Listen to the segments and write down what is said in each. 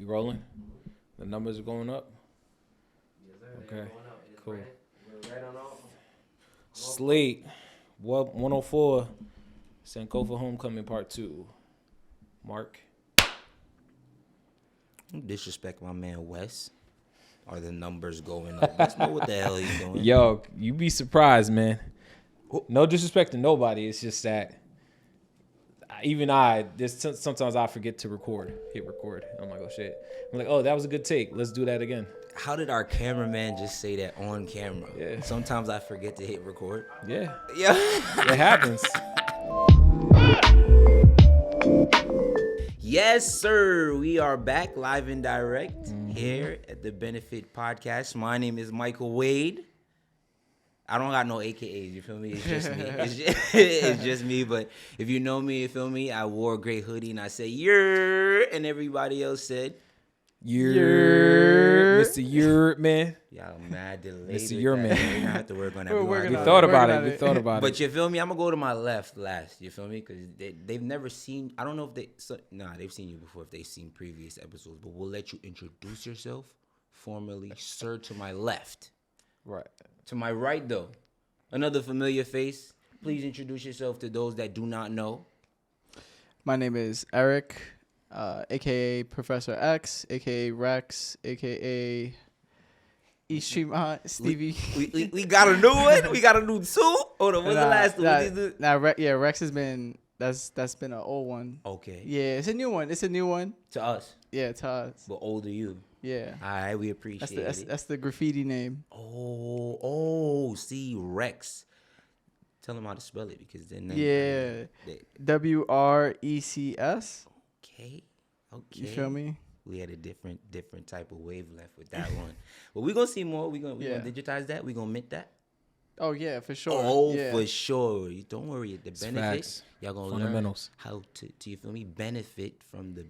rolling? The numbers are going up? Yes, sir. Okay, Going up. It is cool. red. We're red on all. Slate, 104, Sankofa Homecoming Part 2. Mark. Don't disrespect my man Wes. Are the numbers going up? Let's know what the hell he's doing. Yo, you be surprised, man. No disrespect to nobody. It's just that sometimes I forget to hit record. I'm like, oh shit. I'm like, oh, that was a good take. Let's do that again. How did our cameraman just say that on camera? Yeah. Sometimes I forget to hit record. Yeah, Yeah. it happens. Yes, sir. We are back live and direct here at the BNFT Podcast. My name is Michael Wade. I don't got no AKAs, you feel me? It's just me. It's just me. But if you know me, you feel me? I wore a gray hoodie and I said, "Yer," and everybody else said, Yer, Mr. Yer, man. y'all mad delayed. Mr. Yer, man. We're going to have to work on that. We thought about it. But you feel me? I'm going to go to my left last. You feel me? Because they've never seen, I don't know if they've seen you before if they've seen previous episodes. But we'll let you introduce yourself formally. Sir, to my left. Right. To my right, though, another familiar face. Please introduce yourself to those that do not know. My name is Eric, a.k.a. Professor X, a.k.a. Rex, a.k.a. Eastream Stevie. We got a new one? We got a new two? Hold on, what's the last one? Rex has been, that's been an old one. Okay. Yeah, it's a new one. To us. Yeah, to us. But older you. Yeah. All right, we appreciate it. That's the graffiti name. See, Rex. Tell them how to spell it because then. Yeah. WRECS. Okay. You feel me? We had a different type of wavelength with that one. But we're going to see more. We're gonna digitize that. We're going to mint that. Oh, yeah, for sure. For sure. Don't worry. The It's benefits, facts. y'all going to learn how to, you feel me, benefit from the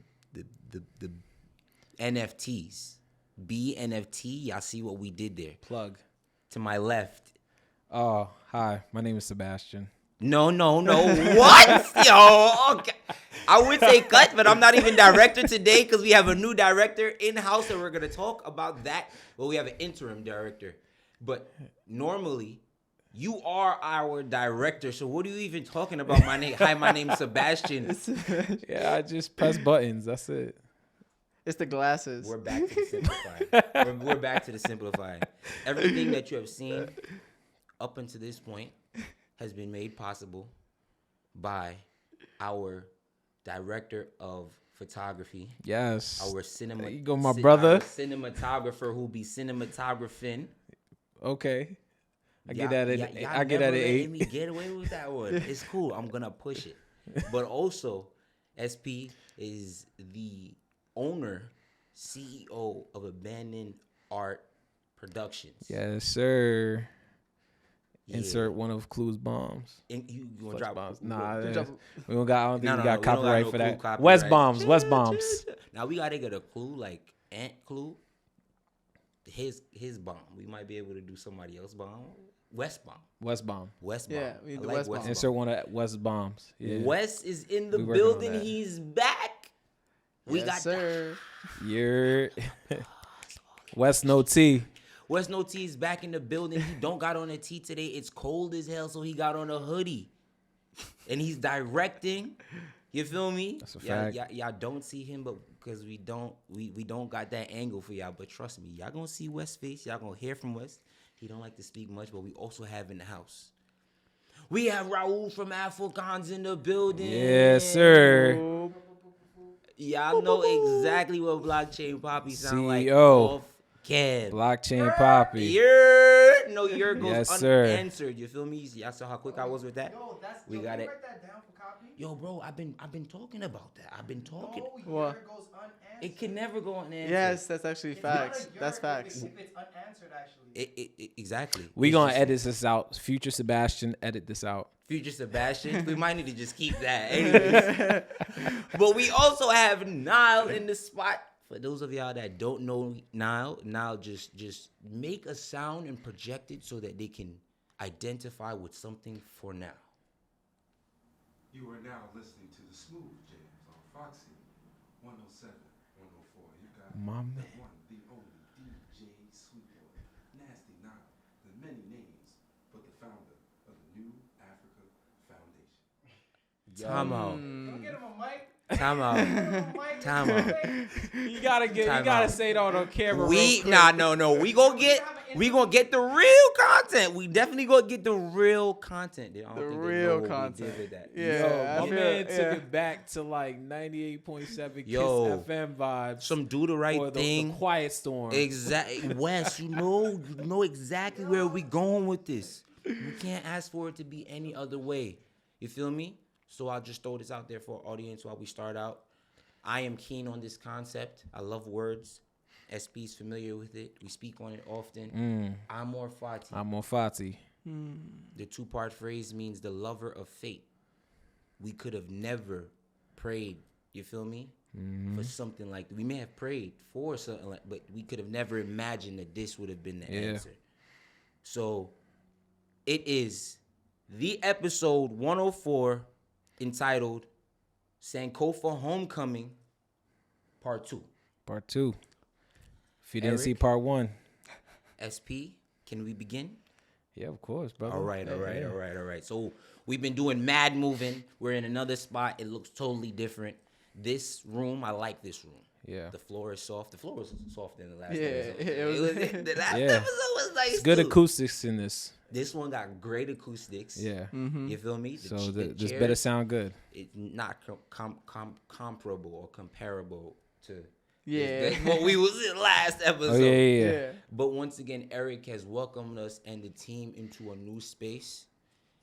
NFTs. BNFT, y'all see what we did there. Plug. To my left. Oh, hi. My name is Sebastian. No. What? Yo, okay. I would say cut, but I'm not even director today because we have a new director in-house and we're going to talk about that. Well, we have an interim director. But normally, you are our director. So what are you even talking about? My name? Hi, my name's Sebastian. Yeah, I just press buttons. That's it. It's the glasses. We're back to the simplifying. we're back to the simplifying. Everything that you have seen up until this point has been made possible by our director of photography. Yes. Our there you go, my brother. Our cinematographer who be cinematographing. Okay. I get at it. I get at it. Let me get away with that one. It's cool. I'm gonna push it. But also, SP is the owner, CEO of Abandoned Art Productions. Yes, sir. Yeah. Insert one of Clue's bombs. And you gonna drop bombs? we Nah, gonna we drop- don't got. I don't think we got we don't copyright got for no that. Clue West copyright. bombs. Now we gotta get a Clue like Ant Clue. His bomb. We might be able to do somebody else's bomb. West bomb. Yeah, we need the West bomb. Insert one of West bombs. Yeah. West is in the We working on building. that. He's back. We got sir. You're West no T. West No T is back in the building. He don't got on a tee today. It's cold as hell, so he got on a hoodie. And he's directing. You feel me? That's a fact. Y'all don't see him, but because we don't got that angle for y'all. But trust me, y'all gonna see West's face. Y'all gonna hear from West. He don't like to speak much, but we also have in the house. We have Raul from Afokans in the building. Yes, sir. Y'all know exactly what Blockchain Poppy sound like. CEO. Off cam. Blockchain Poppy. Your goes Yes, sir. unanswered. You feel me? Y'all saw how quick I was with that? We got can it. you write that down for copy? Yo, bro, I've been talking about that. I've been talking. No, What? your goes unanswered. It can never go unanswered. Yes, that's actually It's not facts. a That's your facts. If it's unanswered, actually. Exactly. We It's gonna just- edit this out. Future Sebastian, edit this out. Future Sebastian. We might need to just keep that. Anyways. But we also have Nile in the spot. For those of y'all that don't know Nile just make a sound and project it so that they can identify with something for now. You are now listening to the Smooth Jams on Foxy 107, 104. You got My man. The one, the only DJ Sweetboy, Nasty Nile, the many names, but the founder of the New Africa Foundation. Time out. Don't get him a mic. Time out. Give him a mic. Time out. You gotta Time gotta out. say it on camera. We real quick. no. We gonna get the real content. We definitely gonna get the real content. I don't The think they know real what we content. did with that. Yeah, Yo, I my feel- man took yeah. it back to like 98.7 Kiss Yo, FM vibes. Some do the right or the thing. Quiet Storm. Exactly, Wes. You know exactly where we going with this. We can't ask for it to be any other way. You feel me? So I'll just throw this out there for our audience while we start out. I am keen on this concept. I love words. SP's familiar with it. We speak on it often. Amor Fati. I'm on Fati. The two-part phrase means the lover of fate. We could have never prayed, you feel me? For something like that. We may have prayed for something like, but we could have never imagined that this would have been the answer. So it is the episode 104 entitled Sankofa Homecoming Part 2. Part 2. If you didn't Eric? see Part 1. SP, can we begin? Yeah, of course, brother. All right. So we've been doing mad moving. We're in another spot. It looks totally different. This room, I like this room. Yeah. The floor is soft. The floor was softer than the last Yeah, episode. it was- The last Yeah. episode was nice. It's good too. acoustics in this. This one got great acoustics. Yeah. You feel me? So the this chairs, better sound good. It's not comparable or comparable to Yeah. what we was in last episode. Oh, yeah. Yeah. But once again, Eric has welcomed us and the team into a new space.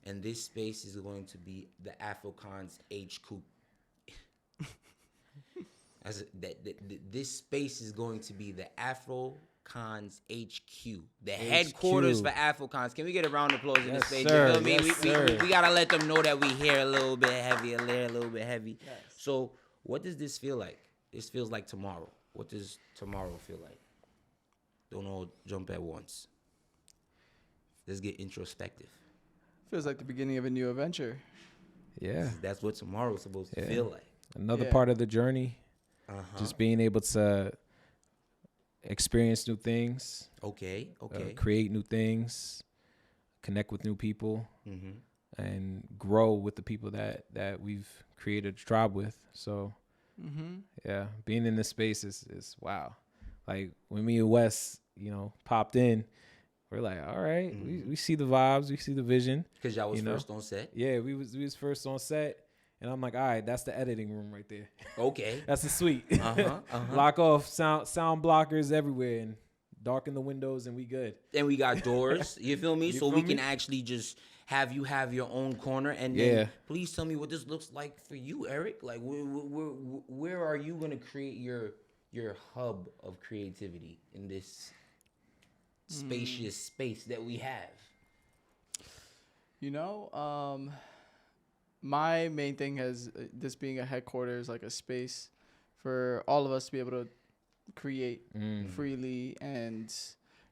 And this space is going to be the Afokans HQ. This space is going to be the Afokans HQ, the headquarters for Afokans. Can we get a round of applause in this Yes, space? sir. You feel me? Yes, we sir. gotta let them know that we here a little bit heavy, a little bit heavy. So, what does this feel like? This feels like tomorrow. What does tomorrow feel like? Don't all jump at once. Let's get introspective. Feels like the beginning of a new adventure. Yeah. That's what tomorrow's supposed to Yeah. feel like. Another Yeah. part of the journey. Uh-huh. Just being able to experience new things, Okay. create new things, connect with new people, Mm-hmm. and grow with the people that we've created a tribe with. So, yeah, being in this space is wow. Like when me and Wes, popped in, we're like, all right, we see the vibes, we see the vision. Because y'all was You know? first on set. Yeah, we was first on set, and I'm like, all right, that's the editing room right there. Okay. That's the suite. Uh-huh. Lock off sound blockers everywhere and darken the windows, and we good. And we got doors. You feel me? You So feel we me? can actually just have you have your own corner. And Yeah. then please tell me what this looks like for you, Eric. Like, where are you going to create your hub of creativity in this spacious space that we have? My main thing has this being a headquarters, like a space for all of us to be able to create freely. And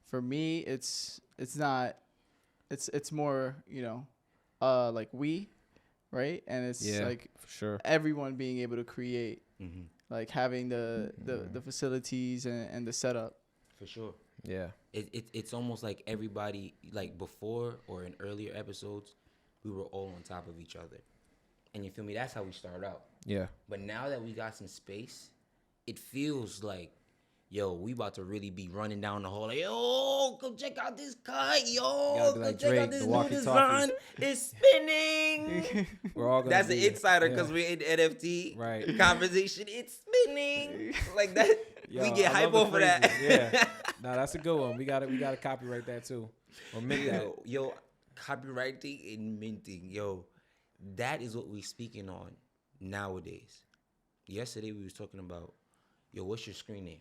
for me, it's more, like we, right? And it's like for sure. everyone being able to create, like having the facilities and the setup. For sure. Yeah. It's almost like everybody, like before or in earlier episodes, we were all on top of each other. And you feel me? That's how we started out. Yeah. But now that we got some space, it feels like, yo, we about to really be running down the hall. Like, yo, go check out this cut. Yo, Gotta be go like check Drake, out this the new walkie-talkie. design. It's spinning. We're all gonna That's an be- insider yeah. because we're in NFT Right. conversation. It's spinning. Like that. Yo, we get I hype love the over that. phrases. Yeah. No, that's a good one. We gotta copyright that too. Or mint that. Yo, copywriting and minting. Yo, that is what we speaking on nowadays. Yesterday we was talking about, yo, what's your screen name?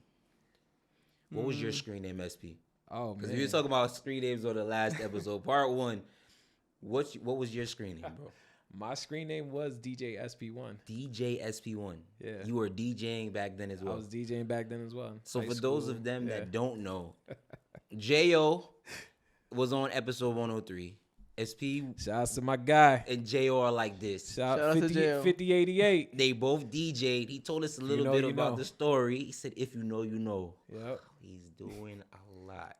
What was your screen name, SP? Oh Because man. we were talking about screen names on the last episode, part 1. What was your screen name, bro? My screen name was DJ SP1. DJ SP1. Yeah. You were DJing back then as I well. was DJing back then as well. So High for those school, of them yeah. that don't know, J.O. was on episode 103. SP Shout out to my guy. and JR like this. Shout Shout out out to 50, JL. 5088. They both DJ'd. He told us a little know, bit you about know. the story. He said, if you know, you know. Yep. He's doing a lot.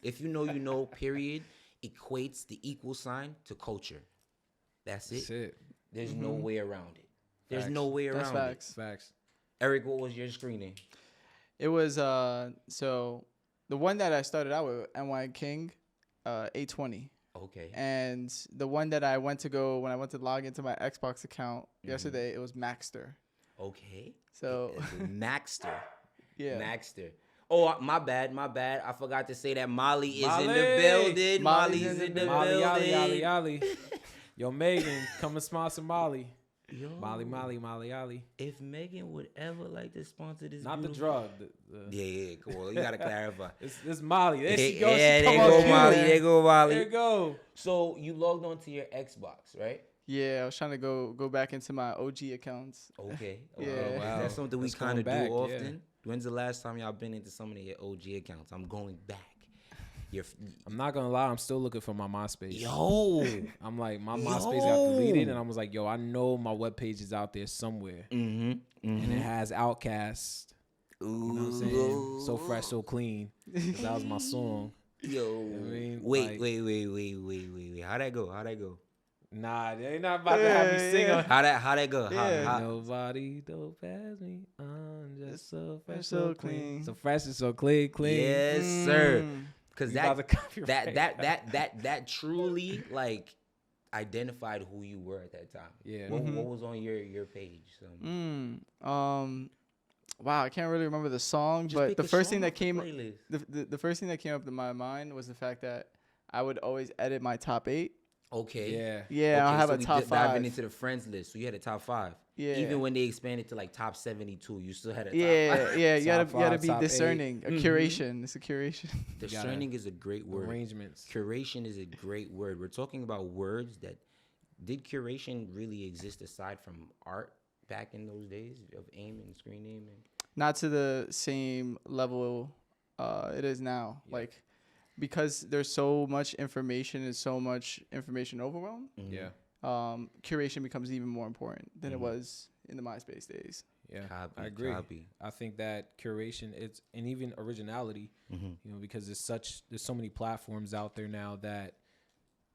If you know, period, equates the equal sign to culture. That's it. That's it. There's no way around it. There's Facts. no way That's around facts. Facts. it. Eric, what was your screening? It was so the one that I started out with, NY King, 820. Okay. And the one that I went to go when I went to log into my Xbox account yesterday, it was Maxter. Okay. So Maxter. yeah, Maxter. Oh, my bad. I forgot to say that Molly is in the Molly. building. Molly's Molly's in the Molly, building. Ollie, Ollie, Ollie. Yo, Megan, come and sponsor Molly. Yo, Molly, Ollie. if Megan would ever like to sponsor this, Not the beautiful- drug. Yeah, come on. You gotta clarify. It's Molly. There she Yeah, goes. there She you come on go, cue. Molly. There you go, Molly. There you go. So you logged onto your Xbox, right? yeah. I was trying to go back into my OG accounts. Okay. Yeah. Is Wow. that something we That's kind of do going back, often? When's the last time y'all been into some of your OG accounts? I'm going back. I'm not gonna lie. I'm still looking for my MySpace. Yo. I'm like, my MySpace got deleted, and I was like, yo, I know my webpage is out there somewhere, Mm-hmm. and it has Outkast. You know what I'm saying? So fresh, so clean. 'Cause that was my song. Yo. I mean, wait. like- How'd that go? Nah, they ain't not about to have me sing on. How'd that go? Yeah. How- Nobody don't pass me. I'm just so fresh, so so clean. clean. So fresh and so clean. Yes, sir. Mm. Because You about to copyright that truly like identified who you were at that time. Yeah. What was on your page? So, Wow, I can't really remember the song, just but pick the a first song thing that off the came playlist. the first thing that came up to my mind was the fact that I would always edit my top 8. Okay. Yeah. Yeah, Okay, I'll have so a we top diving 5. into the friends list. So you had a top 5. Yeah. Even when they expanded to like top 72, you still had a top Yeah, 5. yeah, you Top gotta five, be top eight. discerning. A curation. It's a curation. Discerning is a great word. Arrangements. Curation is a great word. We're talking about words that did curation really exist aside from art back in those days of AIM and screen name and Not to the same level it is now. Yeah. Like because there's so much information and so much information overwhelm, Yeah. curation becomes even more important than it was in the MySpace days. Yeah. Copy, I agree. copy. I think that curation it's and even originality, Mm-hmm. you know, because there's so many platforms out there now that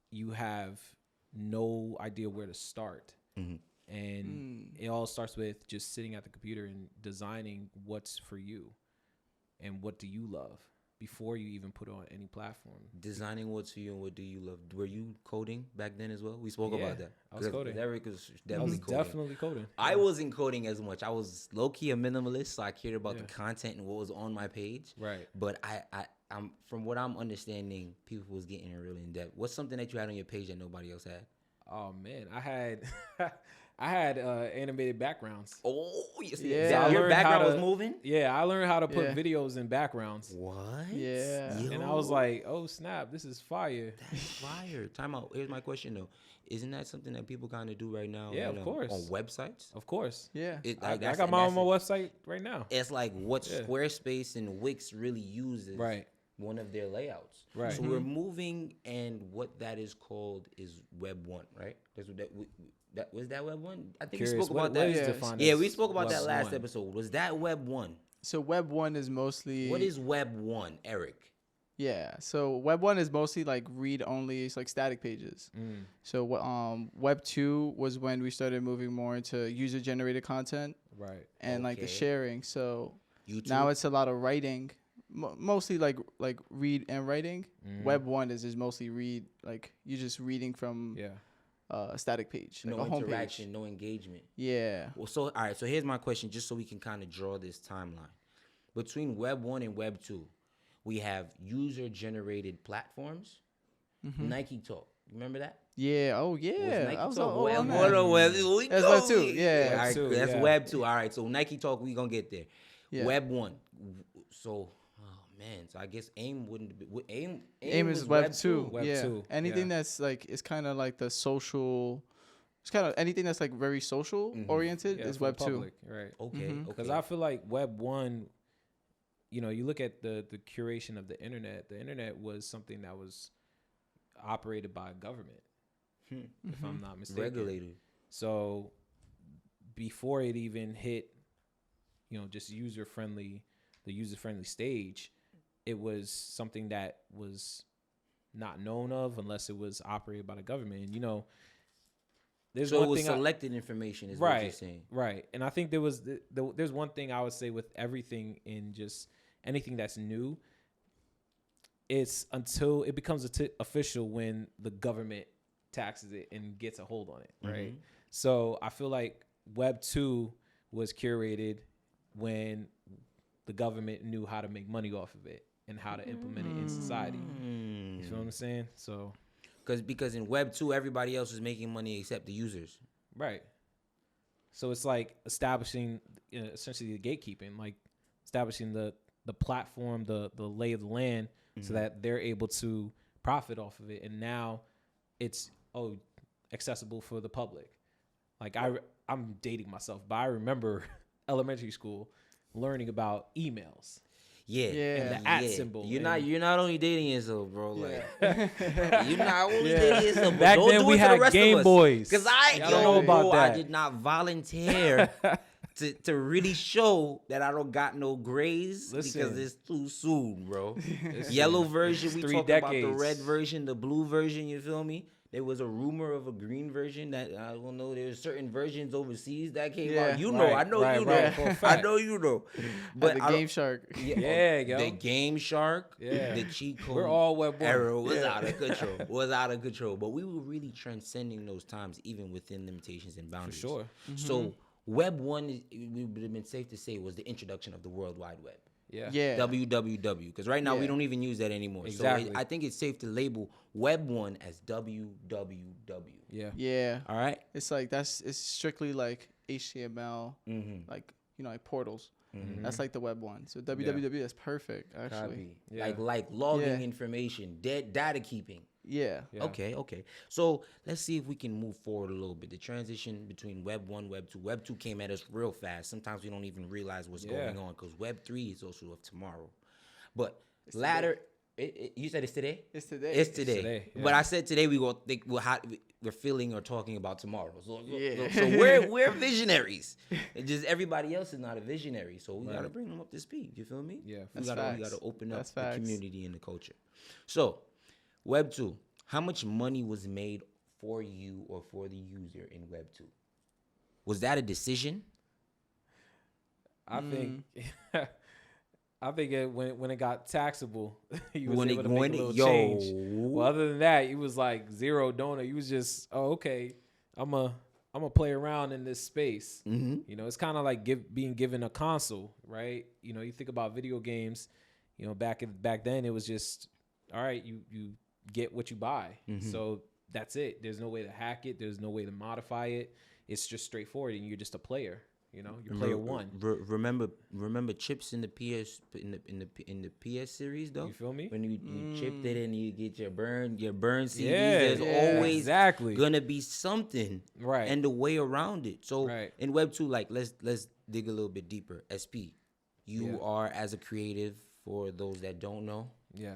you have no idea where to start. Mhm. And it all starts with just sitting at the computer and designing what's for you and what do you love before you even put it on any platform. Designing what's for you and what do you love. Were you coding back then as well? We spoke Yeah, about that. I was coding. Eric was I definitely was coding. definitely coding. I wasn't coding as much. I was low key a minimalist, so I cared about Yeah. the content and what was on my page. Right. But I'm from what I'm understanding, people was getting really in depth. What's something that you had on your page that nobody else had? Oh man, I had I had animated backgrounds. Oh, you see, Yeah. I your learned how background was to- moving. Yeah, I learned how to put Yeah. videos in backgrounds. What? Yeah. And I was like, "Oh snap, this is fire." That's fire. Time out. Here's my question though. Isn't that something that people kind of do right now? Yeah, of course. On websites. Of course. Yeah. It, I that's- got and my that's own it. website right now. It's like what Yeah. Squarespace and Wix really uses. Right. One of their layouts. Right. So we're moving, and what that is called is Web 1, right? That's what that was that Web 1. I think Curious, we spoke what about that. is Yeah. defined Yeah, as we spoke about Web that last 1? episode. Was that Web 1? So Web 1 is mostly What is Web 1, Eric? Yeah. So Web 1 is mostly like read only, it's like static pages. So Web 2 was when we started moving more into user generated content Right. and like the Okay. sharing. So YouTube. now it's a lot of writing, mostly like read and writing. Web 1 is just mostly read, like you're just reading from Yeah. a static page, like no a homepage. interaction, no engagement. Yeah. Well, so all right. So here's my question, just so we can kind of draw this timeline between Web 1 and Web 2. We have user generated platforms. Nike Talk. Remember that? Yeah. Oh Was yeah. Nike I was Talk all Web on 1 that. or Web 2? That's Web 2, yeah. All right, Web 2, that's yeah. Web 2. All right. So Nike Talk, we gonna get there. Yeah. Web 1. So, oh man. So I guess AIM wouldn't be. AIM AIM was is Web 2. Web yeah. 2, Anything yeah. that's like it's kind of like the social. It's kind of anything that's like very social oriented Yeah, is for the Web 2. public, right? Okay. Okay. Because I feel like Web 1, you know, you look at the curation of the internet was something that was operated by government, if I'm not mistaken. Regulated. So before it even hit, just the user friendly stage, it was something that was not known of unless it was operated by the government. And there's So one it was thing selected information, is what you're saying. Right. And I think there's one thing I would say with everything in just anything that's new, it's until it becomes official when the government taxes it and gets a hold on it, right? So I feel like Web 2 was curated when the government knew how to make money off of it and how to implement it in society. You feel what I'm saying? So because in Web 2, everybody else was making money except the users. right. So it's like establishing essentially the gatekeeping, like establishing the platform, the lay of the land, so that they're able to profit off of it. And now it's accessible for the public. Like I'm dating myself, but I remember elementary school learning about emails. Yeah. And the at symbol. You're not only dating yourself, bro. Like you're not only dating yourself. Back don't then do we it to the had rest Game of us. Boys. Because Y'all don't know about that. I did not volunteer to really show that I don't got no grades because it's too soon, bro. Yellow version, we 3 talking decades. about the red version, the blue version, you feel me? There was a rumor of a green version that I don't know. There's certain versions overseas that came out. You know, I know you know. for a I fact. know you know. But the I don't- Game Shark. Yeah, yo. the Game Shark, Yeah. the cheat code. We're all Web 1. era was out of control. Was out of control. But we were really transcending those times, even within limitations and For boundaries. sure. So Web 1, it would have been safe to say, was the introduction of the World Wide Web. Yeah. WWW. Because right now we Yeah. don't even use that anymore. Exactly. So I think it's safe to label Web 1 as WWW. Yeah. Yeah. All right? It's like it's strictly like HTML, like like portals. That's like the Web 1. So www, that's perfect actually. Copy. Yeah. Like logging Yeah. information, data keeping. Yeah. Yeah. Okay. So let's see if we can move forward a little bit. The transition between Web 1, Web 2. Web 2 came at us real fast. Sometimes we don't even realize what's going on because Web 3 is also of tomorrow. But you said it's today? It's today. It's today. today, yeah. But I said today we're feeling or talking about tomorrow. So Yeah. we're visionaries. It's just everybody else is not a visionary. So we got to bring them up to speed. You feel me? Yeah. We That's got facts. to open up That's the facts. community and the culture. So, Web 2, how much money was made for you or for the user in Web 2? Was that a decision? I think when it got taxable, you was When able it- to make when a it- little yo. change. Well, other than that, it was like zero donor. You was just, okay, I'm a play around in this space. It's kind of like being given a console, right? You think about video games. Back then it was just, all right, you get what you buy. So that's it. There's no way to hack it. There's no way to modify it. It's just straightforward, and you're just a player. You're player one. Remember chips in the PS in the PS series though. You feel me? When you chipped it and you get your burn CDs. Yeah, there's always exactly gonna be something, right. And the way around it. So Right. in Web 2, like let's dig a little bit deeper. SP, you are as a creative. For those that don't know, Yeah.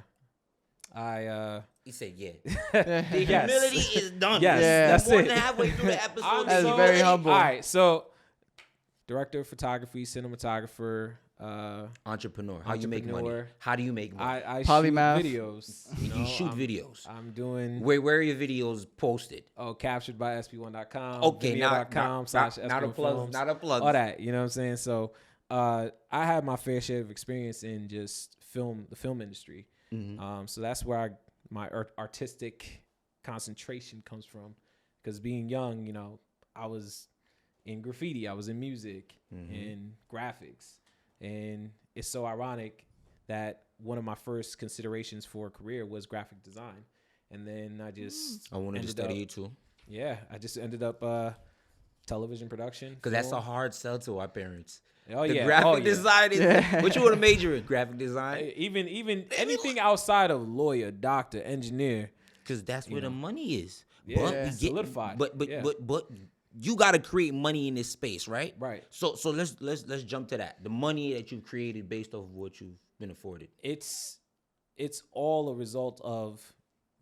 he said, "Yeah." Yes. The humility is done. Yes, Yeah. that's More it. than halfway through the episode. That's the very humility- humble. All right, so director of photography, cinematographer. Entrepreneur. How you make money? Entrepreneur. How do you make money? I Polymath. shoot videos. You shoot I'm, videos. I'm doing Where are your videos posted? captured by SP1.com. Okay, Vimeo.com / not a plug. Films, Not a plug. all that. You know what I'm saying? So I had my fair share of experience in just the film industry. So that's where my artistic concentration comes from. Because being young, I was in graffiti, I was in music, in graphics. And it's so ironic that one of my first considerations for a career was graphic design. And then I wanted to study it too. Yeah, I just ended up television production. Because that's a film. hard sell to our parents. Oh, The yeah. graphic design is Yeah. what you want to major in? Graphic design? Even anything outside of lawyer, doctor, engineer. Because that's where the money is. Yeah, but we get, solidified. But Yeah. but you got to create money in this space, right? Right. So let's jump to that. The money that you've created based off of what you've been afforded. It's all a result of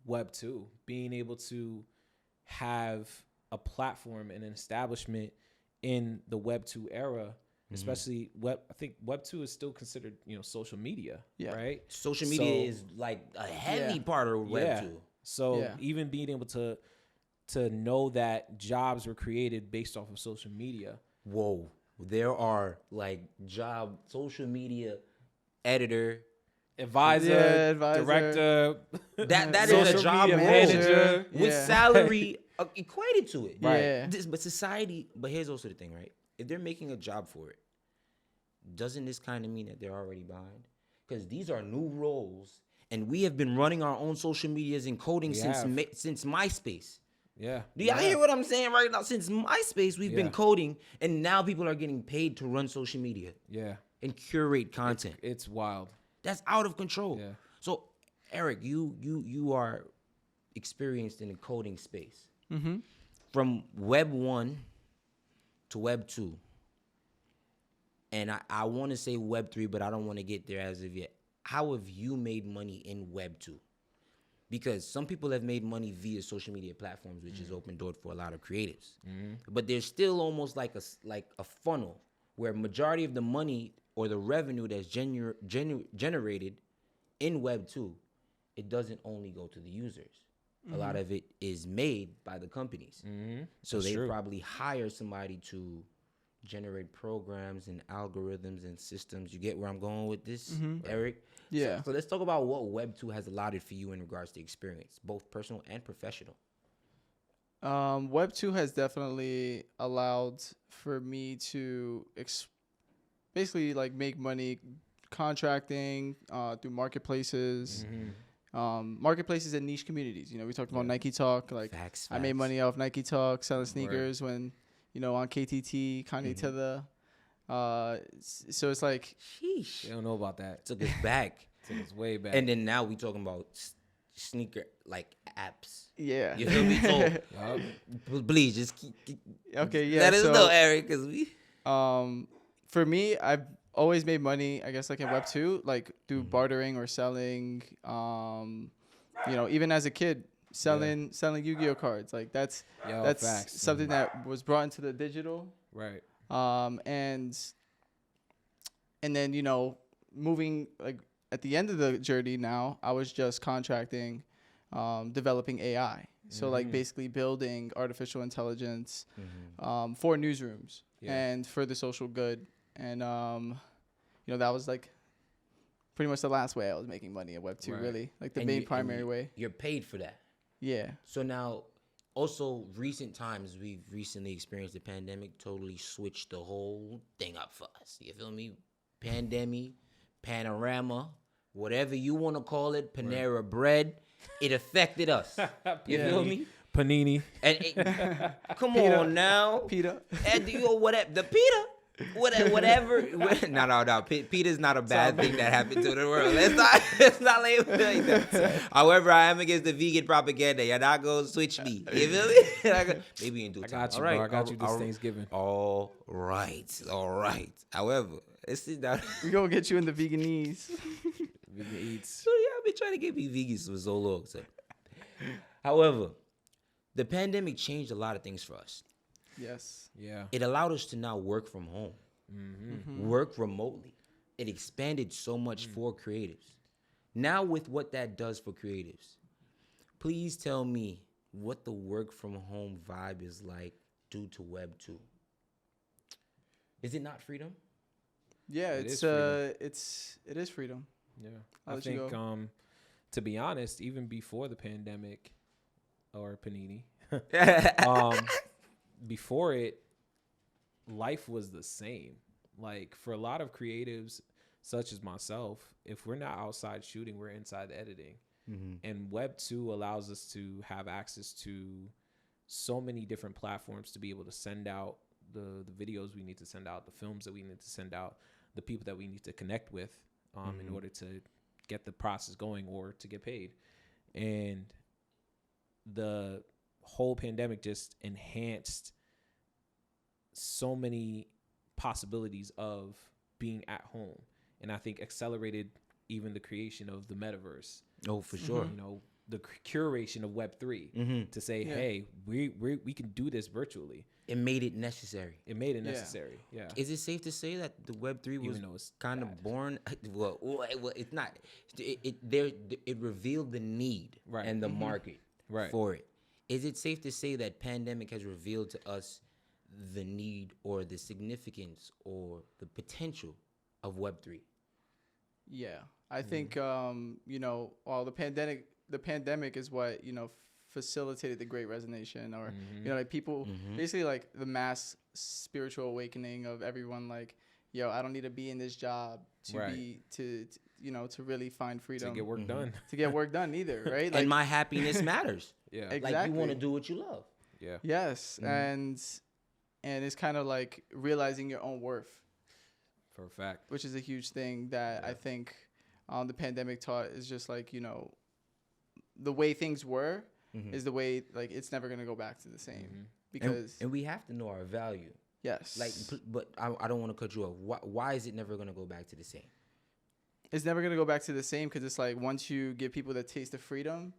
Web 2, being able to have a platform and an establishment in the Web 2 era, especially I think Web 2 is still considered, social media, right? Social media is like a heavy part of Web 2. So even being able to know that jobs were created based off of social media. Whoa. There are like social media editor, advisor, director. That is a job manager with salary equated to it. Right. But here's also the thing, right? If they're making a job for it, doesn't this kind of mean that they're already behind? Because these are new roles, and we have been running our own social medias and coding since MySpace. Yeah. Do y'all hear what I'm saying right now? Since MySpace, we've been coding, and now people are getting paid to run social media. Yeah. And curate content. It's wild. That's out of control. Yeah. So, Eric, you are experienced in the coding space. Mm-hmm. From Web 1 to Web 2. And I want to say Web 3, but I don't want to get there as of yet. How have you made money in Web 2? Because some people have made money via social media platforms, which is open door for a lot of creatives. But there's still almost like a funnel where majority of the money or the revenue that's generated in Web 2, it doesn't only go to the users. A lot of it is made by the companies. So That's they true. probably hire somebody to generate programs and algorithms and systems. You get where I'm going with this, Eric? Yeah. So let's talk about what Web 2 has allotted for you in regards to experience, both personal and professional. Web 2 has definitely allowed for me to basically like make money contracting through marketplaces. Marketplaces and niche communities. We talked about Nike Talk. Like Facts. I made money off Nike Talk, selling sneakers when, on KTT, Kanye Tether. So it's like, Sheesh. They don't know about that. Took us back. Took us way back. And then now we talking about sneaker like apps. yeah. You feel me? So please just keep Okay, yeah. let us know, Eric, because we. For me, I've always made money, I guess, like in Web 2, like through bartering or selling. Even as a kid, selling Yu-Gi-Oh cards. Like that's facts. something that was brought into the digital. Right. And then moving like at the end of the journey now, I was just contracting, developing AI. So like basically building artificial intelligence for newsrooms and for the social good. And that was like pretty much the last way I was making money at Web 2, really. Like the main primary way. You're paid for that. Yeah. So now, also recent times, we've recently experienced the pandemic, totally switched the whole thing up for us. You feel me? Pandemic, panorama, whatever you want to call it, Panera bread, it affected us. You feel me? Panini. And come on now. Peter. And whatever, the Peter. Whatever. No. Peter's not a bad thing that happened to the world. Let's not label it like that. However, I am against the vegan propaganda. You're not gonna switch me. You feel me? Maybe in due time. I got you, All right. bro. I got you this Thanksgiving. All right. However, let's sit down. We're going to get you in the veganese. Vegan eats. So yeah, I've been trying to get me vegan for so long. So. However, the pandemic changed a lot of things for us. Yes. Yeah. It allowed us to now work from home, work remotely. It expanded so much for creatives. Now with what that does for creatives, please tell me what the work from home vibe is like due to Web 2. Is it not freedom? Yeah, It it is freedom. Yeah. I'll I let you think go. to be honest, even before the pandemic or Panini, before it, life was the same. Like for a lot of creatives such as myself, if we're not outside shooting, we're inside editing. And Web 2 allows us to have access to so many different platforms to be able to send out the videos we need to send out, the films that we need to send out, the people that we need to connect with in order to get the process going or to get paid. And the whole pandemic just enhanced so many possibilities of being at home, and I think accelerated even the creation of the metaverse. Oh, for sure. the curation of Web3 to say, hey, we can do this virtually. It made it necessary. It made it necessary. Yeah. Is it safe to say that the Web3 was kind of born? Well, it's not. It revealed the need and the market for it. Is it safe to say that pandemic has revealed to us the need or the significance or the potential of Web3? Yeah, I think the pandemic is what facilitated the Great Resignation, or like people basically like the mass spiritual awakening of everyone. Like, yo, I don't need to be in this job to be to really find freedom To get work done. To get work done either, right? Like, And my happiness matters. Yeah. Exactly. Like, you want to do what you love. Yeah. Yes, and it's kind of like realizing your own worth, For a fact. which is a huge thing that I think the pandemic taught. Is just like, the way things were is the way, like, it's never going to go back to the same because And we have to know our value. yes, Like, but I don't want to cut you off. Why is it never going to go back to the same? it's never going to go back to the same because it's like once you give people the taste of freedom,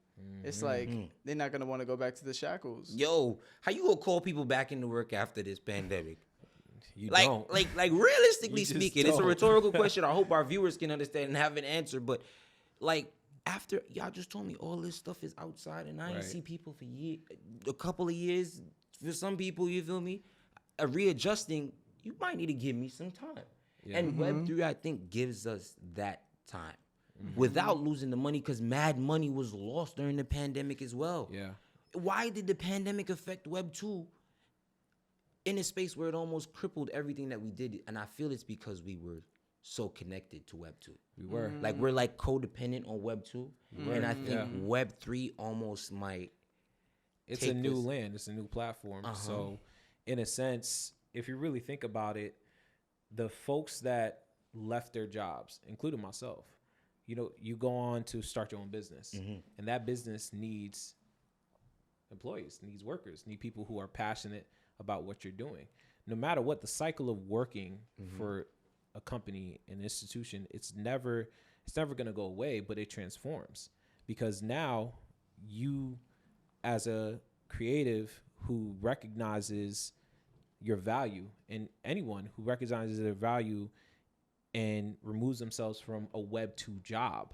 it's like they're not going to want to go back to the shackles. Yo, how you gonna call people back into work after this pandemic? You Like, don't. like realistically You just speaking, it's a don't. rhetorical question. I hope our viewers can understand and have an answer. But like, after y'all just told me all this stuff is outside, and I ain't Right. see people for a couple of years. For some people, you feel me? Readjusting, you might need to give me some time. Yeah. And Web3, I think, gives us that time without losing the money, because mad money was lost during the pandemic as well. Yeah. Why did the pandemic affect Web2 in a space where it almost crippled everything that we did? And I feel it's because we were so connected to Web2. We were. Like, we're like codependent on Web2. And I think Web3 almost might. It's take a new this- land. It's a new platform. So, in a sense, if you really think about it, the folks that left their jobs, including myself, you go on to start your own business, and that business needs employees, needs workers, need people who are passionate about what you're doing. No matter what, the cycle of working for a company, an institution, it's never going to go away, but it transforms, because now you, as a creative who recognizes your value, and anyone who recognizes their value and removes themselves from a Web2 job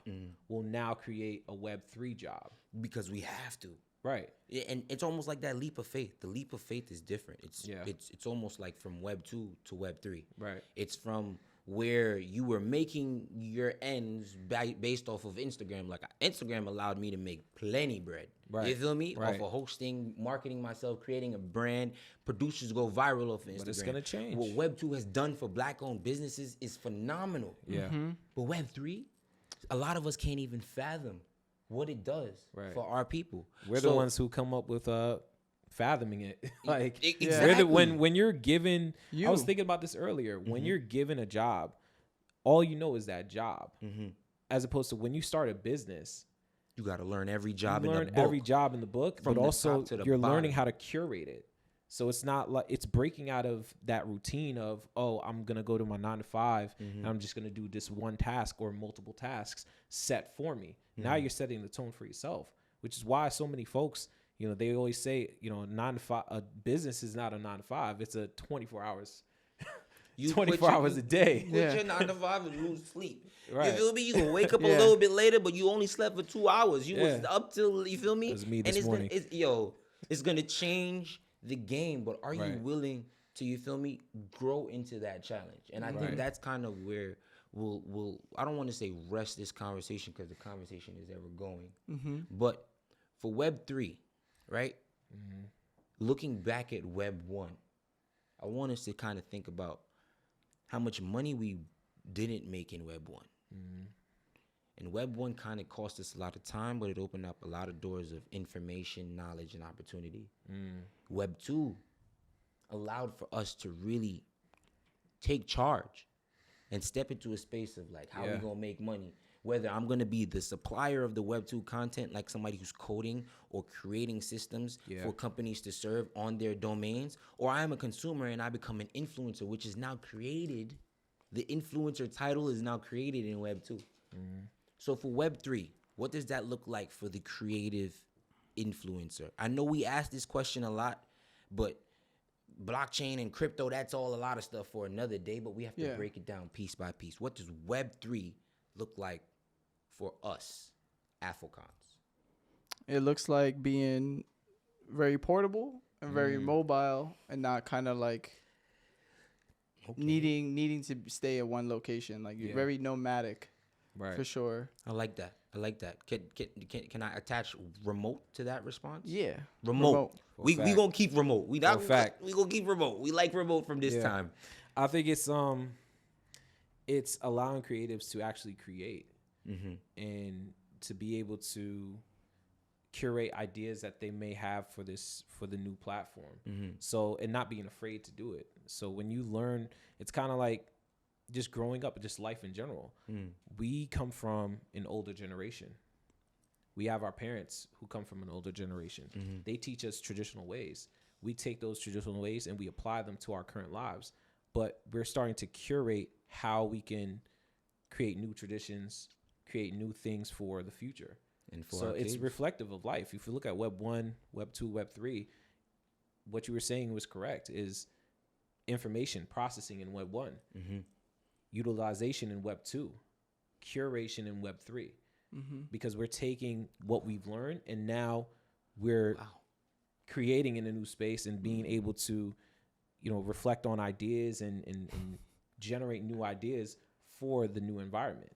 will now create a Web3 job. Because we have to. Right. And it's almost like that leap of faith. The leap of faith is different. Yeah. It's almost like from Web2 to Web3. Right. It's from where you were making your ends based off of Instagram. Like, Instagram allowed me to make plenty bread. Right. You feel me? Right. Off of hosting, marketing myself, creating a brand. Producers go viral off of Instagram. But it's gonna change. What Web2 has done for Black-owned businesses is phenomenal. Yeah. But Web3, a lot of us can't even fathom what it does Right. for our people. We're the ones who come up with fathoming it. Like, Exactly. when you're given, I was You. thinking about this earlier. When you're given a job, all you know is that job, as opposed to when you start a business. You got to learn every job You in learn the book. every job in the book, From but the also top to the you're learning bottom. how to curate it. So it's not like it's breaking out of that routine of, oh, I'm going to go to my 9 to 5 and I'm just going to do this one task or multiple tasks set for me. Now you're setting the tone for yourself, which is why so many folks, they always say, 9 to 5, a business is not a 9 to 5. It's a 24 hours. You 24 hours a day. Quit your 9 to 5 and lose sleep. Right. You feel me? You can wake up a Yeah. little bit later, but you only slept for 2 hours. You was Yeah. up till, you feel me? It was me And this it's morning. it's going to change the game, but are you Right. willing to, you feel me, grow into that challenge? And I think Right. that's kind of where we'll I don't want to say rest this conversation, because the conversation is ever going. But for Web3, right? Looking back at Web1, I want us to kind of think about how much money we didn't make in Web1. And Web1 kind of cost us a lot of time, but it opened up a lot of doors of information, knowledge, and opportunity. Web2 allowed for us to really take charge and step into a space of like, how we Yeah. gonna make money? Whether I'm gonna be the supplier of the Web2 content, like somebody who's coding or creating systems Yeah. for companies to serve on their domains, or I am a consumer and I become an influencer, which is now created. The influencer title is now created in Web2. So for Web3, what does that look like for the creative influencer? I know we ask this question a lot, but blockchain and crypto, that's all a lot of stuff for another day, but we have to break it down piece by piece. What does Web3 look like for us, Afokans? It looks like being very portable and very mobile, and not kind of like needing to stay at one location. Like you're very nomadic, Right. for sure. I like that. Can I attach remote to that response? Yeah, Remote. We fact. gonna keep remote. We not fact. we gonna keep remote. We like remote from this time. I think it's allowing creatives to actually create and to be able to curate ideas that they may have for the new platform. So, and not being afraid to do it. So when you learn, it's kind of like just growing up, just life in general. We come from an older generation. We have our parents who come from an older generation. They teach us traditional ways. We take those traditional ways and we apply them to our current lives. But we're starting to curate how we can create new traditions, create new things for the future. And for So our it's kids. reflective of life. If you look at Web 1, Web 2, Web 3, what you were saying was correct, is information processing in Web 1, utilization in Web 2, curation in Web 3. Because we're taking what we've learned and now we're creating in a new space and being able to, reflect on ideas and generate new ideas for the new environment.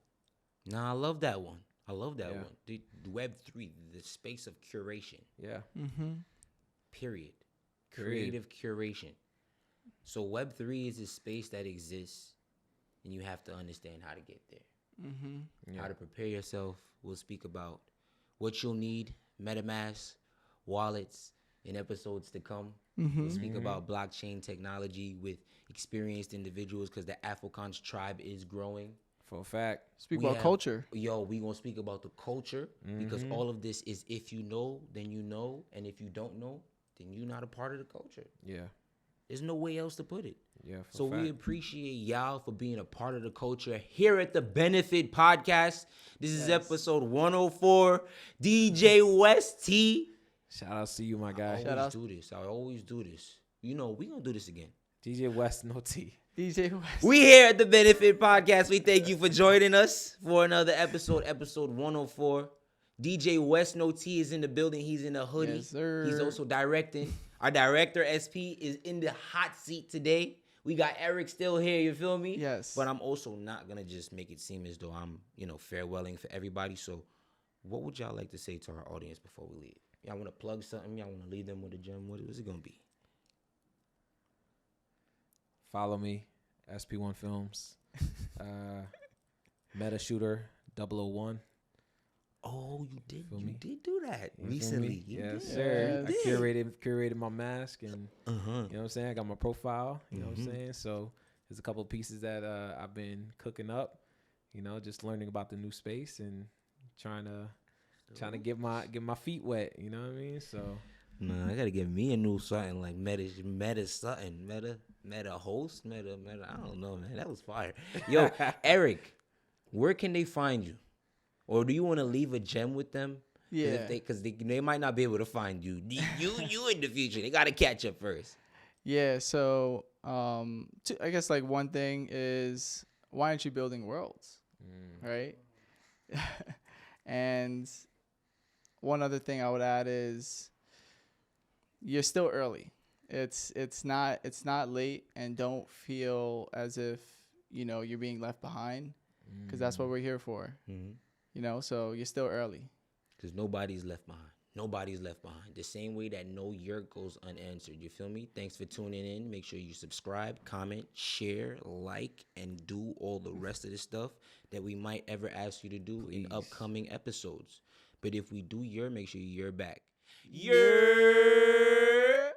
Nah, I love that one. I love that Yeah. one. The Web3, the space of curation. Yeah. Period. Creative curation. So Web3 is a space that exists, and you have to understand how to get there. How to prepare yourself. We'll speak about what you'll need, MetaMask, wallets, in episodes to come. We'll speak about blockchain technology with experienced individuals because the Afokans tribe is growing. For a fact. Speak We about have- culture. Yo, we gonna speak about the culture because all of this is if you know, then you know, and if you don't know, then you're not a part of the culture. Yeah. There's no way else to put it. Yeah. For So a fact. we appreciate y'all for being a part of the culture here at the BNFT Podcast. This is episode 104. DJ West T. Shout out to you, my guy. I always do this. We gonna do this again. DJ West, no T. DJ West. We here at the BNFT Podcast. We thank you for joining us for another episode 104. DJ West No T is in the building. He's in a hoodie. Yes, sir. He's also directing. Our director SP is in the hot seat today. We got Erick still here. You feel me? Yes. But I'm also not gonna just make it seem as though I'm, farewelling for everybody. So, what would y'all like to say to our audience before we leave? Y'all want to plug something? Y'all want to leave them with a gem? What is it gonna be? Follow me, SP1 Films. Meta Shooter 001. Oh, you did. Feel You me? did do that You feel recently. me? You Yes, did. sir. You I did. curated my mask and you know Uh-huh. what I'm saying? I got my profile, you know what I'm saying? So there's a couple of pieces that I've been cooking up, just learning about the new space and trying to get my feet wet, you know what I mean? So Man, I gotta get me a new something like meta something, meta host, meta. I don't know, man. That was fire. Yo, Erick, where can they find you? Or do you want to leave a gem with them? Yeah. Because they might not be able to find you. You in the future. They gotta catch up first. Yeah. So, I guess like one thing is, why aren't you building worlds? Right. And one other thing I would add is, you're still early. It's not late, and don't feel as if you're being left behind, because that's what we're here for. So you're still early. Because nobody's left behind. Nobody's left behind. The same way that no year goes unanswered. You feel me? Thanks for tuning in. Make sure you subscribe, comment, share, like, and do all the rest of the stuff that we might ever ask you to do in upcoming episodes. But if we do year, make sure you're back. Year.